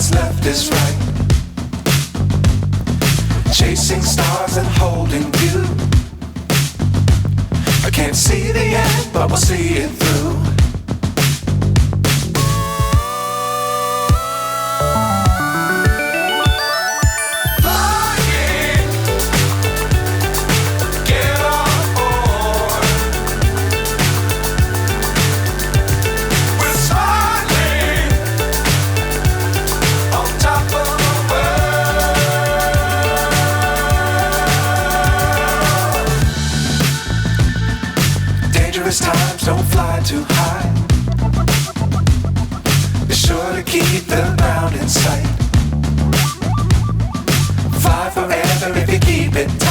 what's left is right. Chasing stars and holding you. I can't see the end, but we'll see it through. Times don't fly too high. Be sure to keep the ground in sight. Fly forever if you keep it tight.